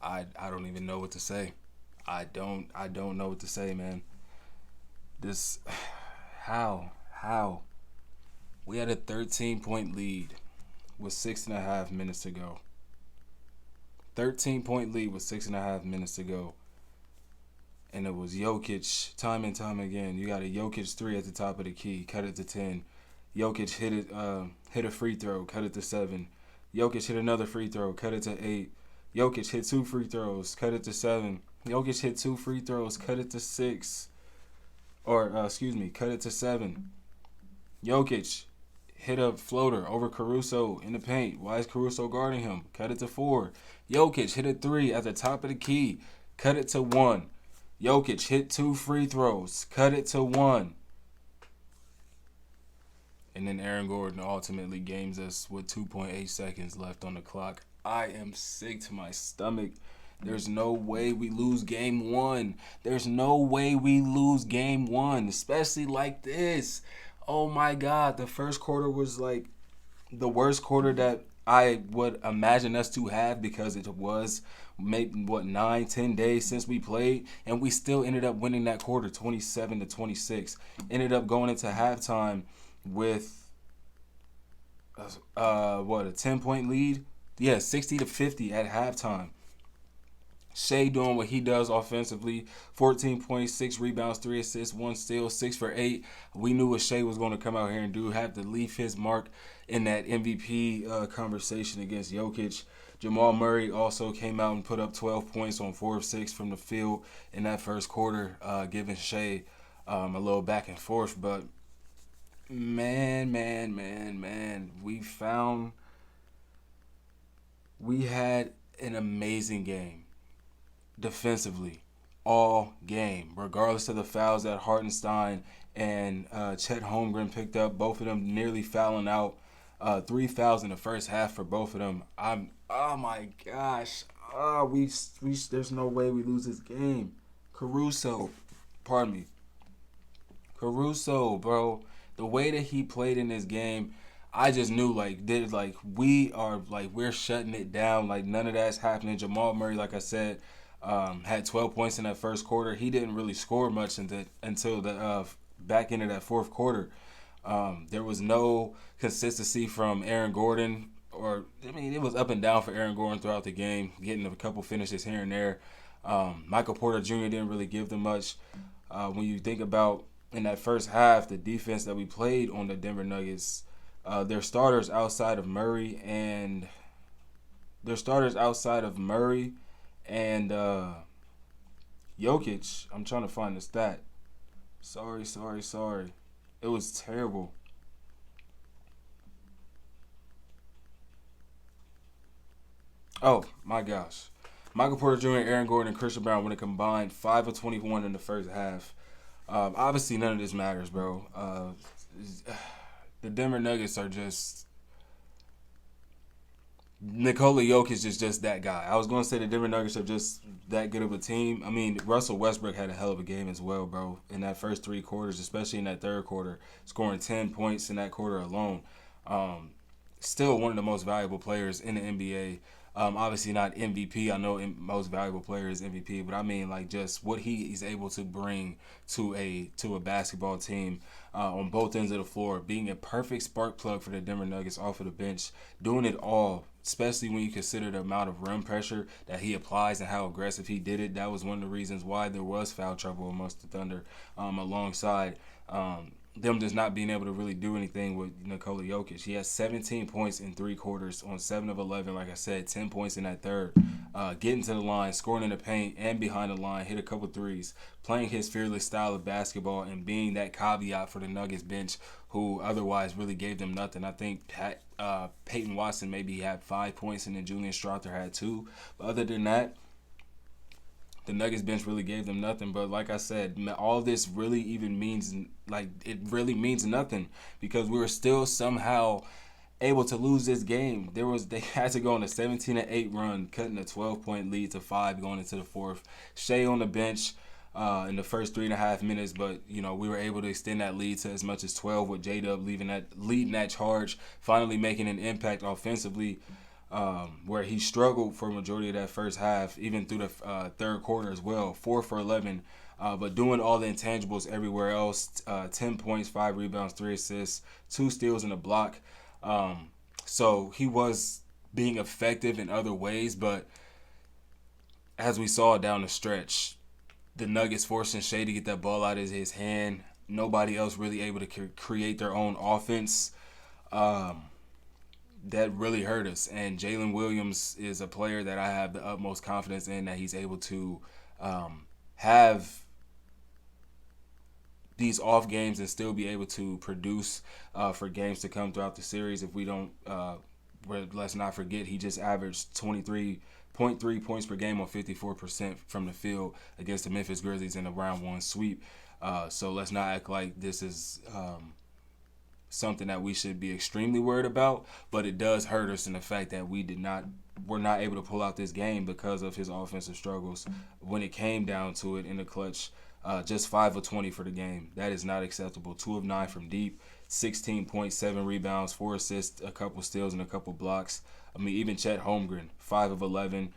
I don't even know what to say. I don't know what to say, man. This how we had a 13-point lead with 6.5 minutes to go. 13-point lead with 6.5 minutes to go. And it was Jokic time and time again. You got a Jokic three at the top of the key, cut it to 10. Jokic hit a free throw, cut it to 7. Jokic hit another free throw, cut it to 8. Jokic hit 2 free throws, cut it to 7. Jokic hit 2 free throws, cut it to 6. Cut it to 7. Jokic hit a floater over Caruso in the paint. Why is Caruso guarding him? Cut it to 4. Jokic hit a 3 at the top of the key, cut it to 1. Jokic hit 2 free throws, cut it to 1. And then Aaron Gordon ultimately games us with 2.8 seconds left on the clock. I am sick to my stomach. There's no way we lose game one. There's no way we lose game one, especially like this. Oh my God, the first quarter was like the worst quarter that I would imagine us to have because it was maybe 9-10 days since we played, and we still ended up winning that quarter 27-26. Ended up going into halftime with a 10-point lead. Yeah, 60-50 at halftime. Shea doing what he does offensively, 14.6 rebounds, 3 assists, 1 steal, 6 for 8. We knew what Shea was going to come out here and do, have to leave his mark in that MVP conversation against Jokic. Jamal Murray also came out and put up 12 points on 4 of 6 from the field in that first quarter, giving Shea a little back and forth. But man, we had an amazing game defensively all game, regardless of the fouls that Hartenstein and Chet Holmgren picked up. Both of them nearly fouling out. 3 fouls in the first half for both of them. Oh my gosh. There's no way we lose this game. Caruso, bro. The way that he played in this game, I just knew we're shutting it down. Like none of that's happening. Jamal Murray, like I said, had 12 points in that first quarter. He didn't really score much until the back end of that fourth quarter. There was no consistency from Aaron Gordon, it was up and down for Aaron Gordon throughout the game, getting a couple finishes here and there. Michael Porter Jr. didn't really give them much. When you think about in that first half, the defense that we played on the Denver Nuggets, their starters outside of Murray and Jokic. I'm trying to find the stat. Sorry. It was terrible. Oh, my gosh. Michael Porter Jr., Aaron Gordon, and Christian Brown went a combined 5 of 21 in the first half. Obviously, none of this matters, bro. The Denver Nuggets are just... Nikola Jokic is just that guy. I was going to say the Denver Nuggets are just that good of a team. I mean, Russell Westbrook had a hell of a game as well, bro, in that first 3 quarters, especially in that third quarter, scoring 10 points in that quarter alone. Still one of the most valuable players in the NBA. Obviously not MVP. I know most valuable player is MVP, but I mean like just what he is able to bring to a basketball team on both ends of the floor, being a perfect spark plug for the Denver Nuggets off of the bench, doing it all, especially when you consider the amount of rim pressure that he applies and how aggressive he did it. That was one of the reasons why there was foul trouble amongst the Thunder, alongside them just not being able to really do anything with Nikola Jokic. He has 17 points in 3 quarters on 7 of 11. Like I said, 10 points in that third. Getting to the line, scoring in the paint and behind the line, hit a couple threes, playing his fearless style of basketball and being that caveat for the Nuggets bench who otherwise really gave them nothing. I think Peyton Watson maybe had 5 points and then Julian Strawther had 2. But other than that, the Nuggets bench really gave them nothing. But like I said, all this really even means, it really means nothing because we were still somehow able to lose this game. They had to go on a 17-8 run, cutting a 12-point lead to 5 going into the fourth. Shea on the bench in the first 3.5 minutes, but we were able to extend that lead to as much as 12 with J-Dub leading that charge, finally making an impact offensively. where he struggled for a majority of that first half, even through the third quarter as well. 4 for 11, but doing all the intangibles everywhere else. 10 points, 5 rebounds, 3 assists, 2 steals, and a block. So he was being effective in other ways, but as we saw down the stretch, the Nuggets forcing Shea to get that ball out of his hand. Nobody else really able to create their own offense. That really hurt us. And Jalen Williams is a player that I have the utmost confidence in, that he's able to have these off games and still be able to produce for games to come throughout the series. If we don't, let's not forget, he just averaged 23.3 points per game on 54% from the field against the Memphis Grizzlies in a round one sweep. So let's not act like this is something that we should be extremely worried about, but it does hurt us in the fact that we're not able to pull out this game because of his offensive struggles. When it came down to it in the clutch, just 5 of 20 for the game. That is not acceptable. 2 of 9 from deep, 16.7 rebounds, 4 assists, a couple steals, and a couple blocks. I mean, even Chet Holmgren, 5 of 11.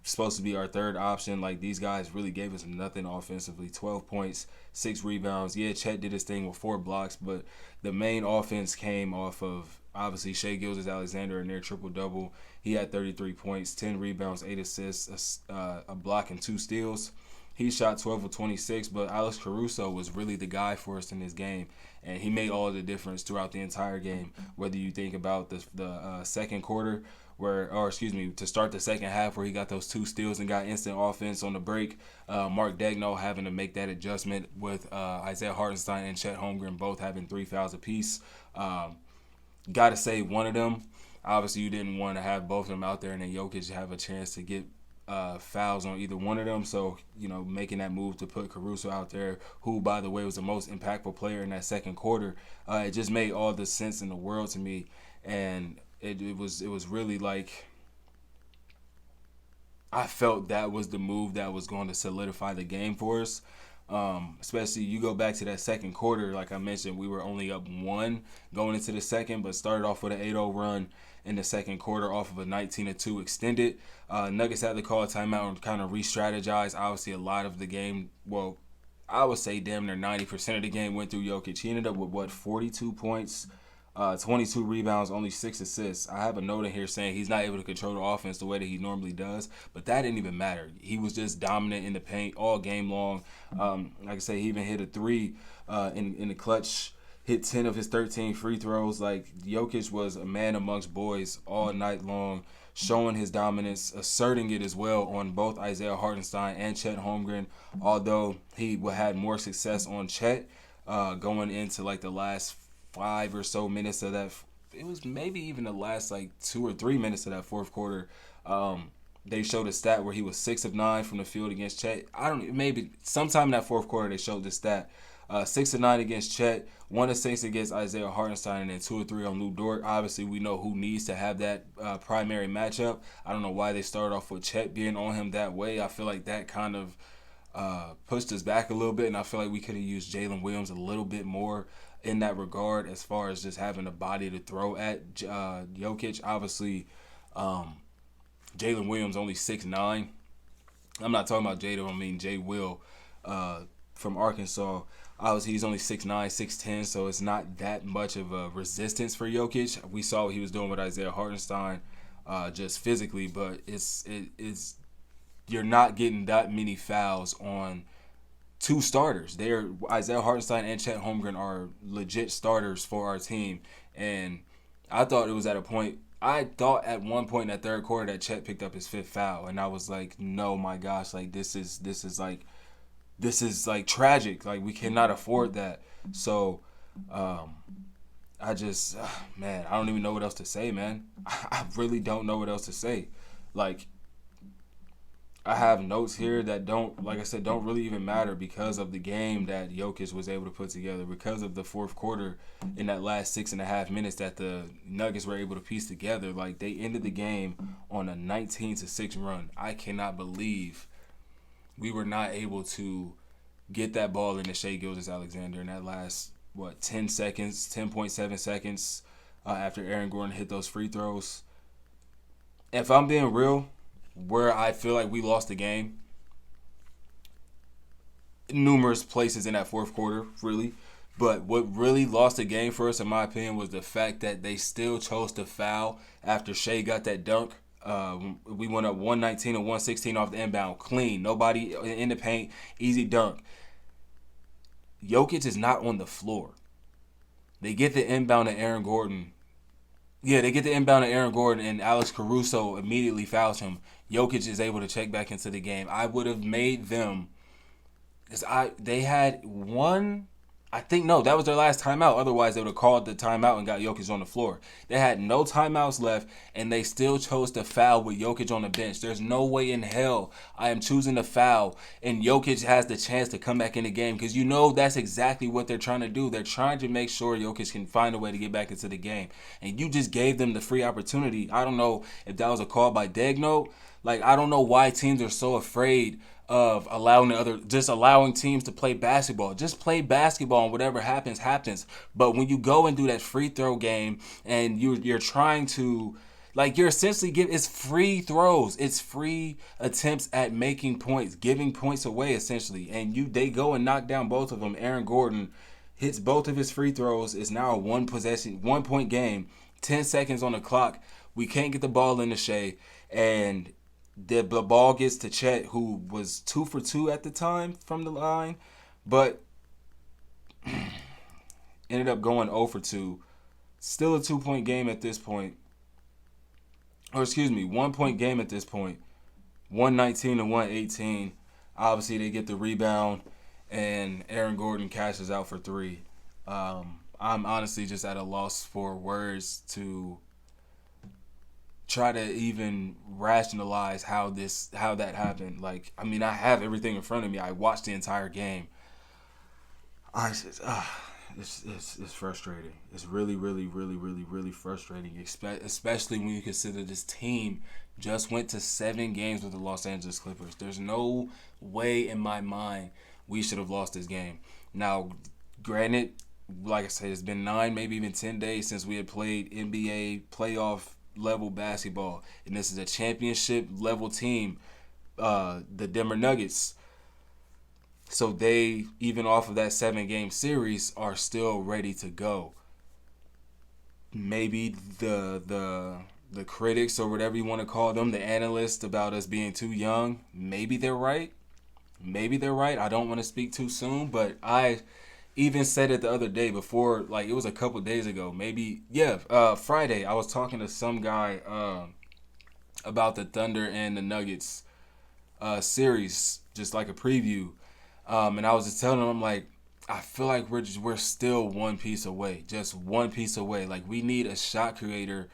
Supposed to be our third option. Like, these guys really gave us nothing offensively. 12 points, 6 rebounds. Yeah, Chet did his thing with 4 blocks, but the main offense came off of, obviously, Shai Gilgeous-Alexander in their triple-double. He had 33 points, 10 rebounds, 8 assists, a block, and 2 steals. He shot 12 of 26, but Alex Caruso was really the guy for us in this game, and he made all the difference throughout the entire game. Whether you think about the second quarter, to start the second half where he got those 2 steals and got instant offense on the break, Mark Daigneault having to make that adjustment with Isaiah Hartenstein and Chet Holmgren both having 3 fouls apiece. Got to say one of them. Obviously, you didn't want to have both of them out there and then Jokic have a chance to get fouls on either one of them. So, making that move to put Caruso out there, who, by the way, was the most impactful player in that second quarter, it just made all the sense in the world to me. And it was really like, I felt that was the move that was going to solidify the game for us. Especially, you go back to that second quarter, like I mentioned, we were only up 1 going into the second, but started off with an 8-0 run in the second quarter off of a 19-2 extended. Nuggets had to call a timeout and kind of re-strategize. Obviously, a lot of the game, well, I would say damn near 90% of the game went through Jokic. He ended up with, 42 points, 22 rebounds, only 6 assists. I have a note in here saying he's not able to control the offense the way that he normally does, but that didn't even matter. He was just dominant in the paint all game long. Like I say, he even hit a 3 in the clutch, hit 10 of his 13 free throws. Like, Jokic was a man amongst boys all night long, showing his dominance, asserting it as well on both Isaiah Hartenstein and Chet Holmgren, although he had more success on Chet going into like the last 5 or so minutes of that. It was maybe even the last like 2 or 3 minutes of that fourth quarter. They showed a stat where he was 6 of 9 from the field against Chet. Maybe sometime in that fourth quarter they showed this stat. 6 of 9 against Chet, 1 of 6 against Isaiah Hartenstein, and then 2 or 3 on Lou Dort. Obviously, we know who needs to have that primary matchup. I don't know why they started off with Chet being on him that way. I feel like that kind of pushed us back a little bit, and I feel like we could have used Jalen Williams a little bit more in that regard as far as just having a body to throw at Jokic. Obviously, Jalen Williams only 6'9". I'm not talking about Jada, I mean Jay Will from Arkansas. Obviously, he's only 6'9", 6'10", so it's not that much of a resistance for Jokic. We saw what he was doing with Isaiah Hartenstein just physically, but it's you're not getting that many fouls on 2 starters. Isaiah Hartenstein and Chet Holmgren are legit starters for our team, and I thought at one point in that third quarter that Chet picked up his 5th foul, and I was like, no, my gosh, like this is tragic. Like, we cannot afford that. So, I just, man, I don't even know what else to say, man. I really don't know what else to say. Like, I have notes here that don't really even matter because of the game that Jokic was able to put together, because of the fourth quarter in that last 6.5 minutes that the Nuggets were able to piece together. Like, they ended the game on a 19-6 run. I cannot believe we were not able to get that ball into Shai Gilgeous-Alexander in that last, 10.7 seconds after Aaron Gordon hit those free throws. if I'm being real, where I feel like we lost the game, numerous places in that fourth quarter, really. But what really lost the game for us, in my opinion, was the fact that they still chose to foul after Shea got that dunk. We went up 119 and 116 off the inbound, clean. Nobody in the paint, easy dunk. Jokic is not on the floor. They get the inbound to Aaron Gordon. Yeah, they get the inbound to Aaron Gordon, and Alex Caruso immediately fouls him. Jokic is able to check back into the game. I would have made them, because they had one. I think no, that was their last timeout. Otherwise, they would have called the timeout and got Jokic on the floor. They had no timeouts left, and they still chose to foul with Jokic on the bench. There's no way in hell I am choosing to foul, and Jokic has the chance to come back in the game, because you know that's exactly what they're trying to do. They're trying to make sure Jokic can find a way to get back into the game, and you just gave them the free opportunity. I don't know if that was a call by Degno. Like, I don't know why teams are so afraid of allowing teams to play basketball. Just play basketball, and whatever happens, happens. But when you go and do that free throw game, and you're trying to, like, you're essentially it's free throws. It's free attempts at making points, giving points away, essentially. And they go and knock down both of them. Aaron Gordon hits both of his free throws. It's now a 1-point game. 10 seconds on the clock. We can't get the ball in the Shea, and the ball gets to Chet, who was 2 for 2 at the time from the line, but ended up going 0 for 2. Still a 2-point game at this point. Or excuse me, 1-point game at this point. 119 to 118. Obviously, they get the rebound, and Aaron Gordon cashes out for 3. I'm honestly just at a loss for words to try to even rationalize how that happened. Like, I mean, I have everything in front of me. I watched the entire game. It's frustrating. It's really, really, really, really, really frustrating, especially when you consider this team just went to 7 games with the Los Angeles Clippers. There's no way in my mind we should have lost this game. Now, granted, like I said, it's been 9, maybe even 10 days since we had played NBA playoff level basketball, and this is a championship level team, the Denver Nuggets. So they, even off of that 7-game series, are still ready to go. Maybe the critics, or whatever you want to call them, the analysts, about us being too young, maybe they're right. I don't want to speak too soon, but I even said it the other day before, like, it was a couple days ago, Friday. I was talking to some guy about the Thunder and the Nuggets series, just like a preview, and I was just telling him, I'm like, I feel like we're still one piece away, just one piece away. Like, we need a shot creator.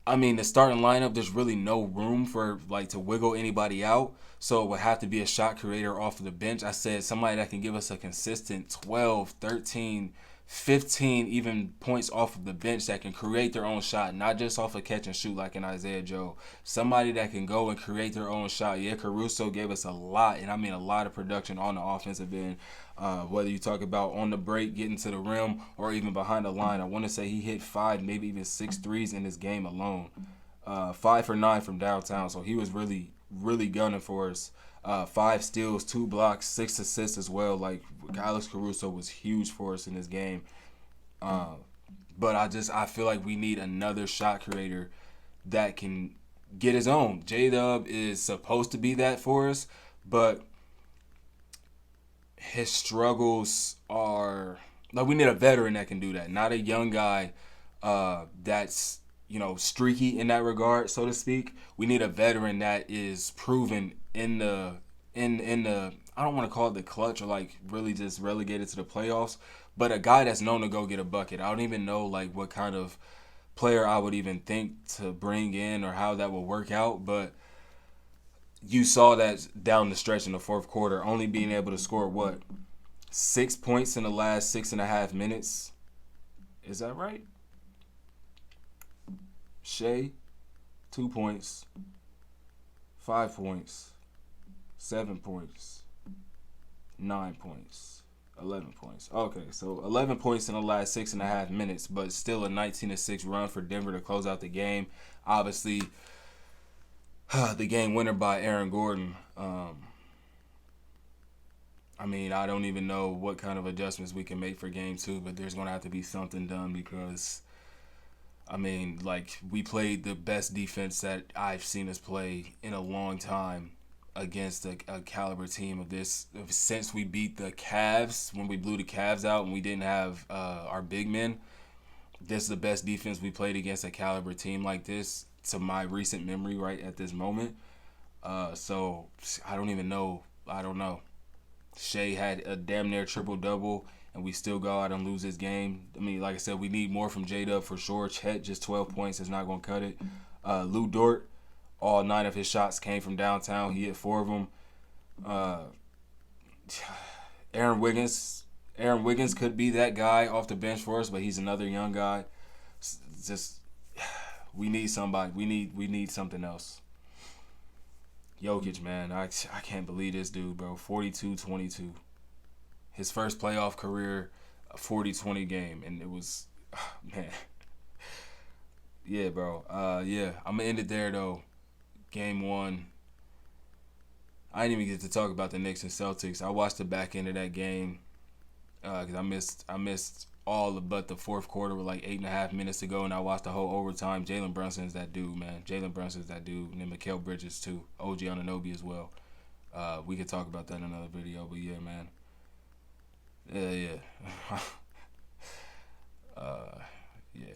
I mean, the starting lineup, there's really no room for, like, to wiggle anybody out. So it would have to be a shot creator off of the bench. I said somebody that can give us a consistent 12, 13, 15 even points off of the bench, that can create their own shot, not just off of catch and shoot like an Isaiah Joe. Somebody that can go and create their own shot. Yeah, Caruso gave us a lot, and I mean a lot of production on the offensive end. Whether you talk about on the break, getting to the rim, or even behind the line. I want to say he hit 5, maybe even 6 threes in this game alone. 5 for 9 from downtown, so he was really, really gunning for us. 5 steals, 2 blocks, 6 assists as well. Like, Alex Caruso was huge for us in this game. But I feel like we need another shot creator that can get his own. J-Dub is supposed to be that for us, but his struggles are, like, we need a veteran that can do that, not a young guy that's, streaky in that regard, so to speak. We need a veteran that is proven in the I don't want to call it the clutch, or like really just relegated to the playoffs, but a guy that's known to go get a bucket. I don't even know like what kind of player I would even think to bring in or how that would work out, but you saw that down the stretch in the fourth quarter, only being able to score 6 points in the last 6.5 minutes. Is that right? Shea, 2 points, 5 points, 7 points, 9 points, 11 points. Okay, so 11 points in the last 6.5 minutes, but still a 19-6 run for Denver to close out the game. Obviously, The game winner by Aaron Gordon. I mean, I don't even know what kind of adjustments we can make for game two, but there's going to have to be something done because, I mean, like, we played the best defense that I've seen us play in a long time against a caliber team of this. Since we beat the Cavs, when we blew the Cavs out and we didn't have our big men, this is the best defense we played against a caliber team like this to my recent memory right at this moment. So I don't even know. I don't know. Shea had a damn near triple double, and we still go out and lose this game. I mean, like I said, we need more from J-Dub for sure. Chet, just 12 points is not going to cut it. Lou Dort, all 9 of his shots came from downtown. He hit 4 of them. Uh, Aaron Wiggins. Aaron Wiggins could be that guy off the bench for us, but he's another young guy. Just we need somebody. We need something else. Jokic, man, I can't believe this dude, bro. 42-22. His first playoff career, a 40-20 game, and it was, man. Yeah, bro. Yeah, I'm gonna end it there though. Game one. I didn't even get to talk about the Knicks and Celtics. I watched the back end of that game because I missed all but the fourth quarter with like 8.5 minutes to go, and I watched the whole overtime. Jalen Brunson's that dude, man. Jalen Brunson's that dude, and then Mikal Bridges too. OG Anunoby as well. We could talk about that in another video, but yeah, man. Yeah. uh, yeah.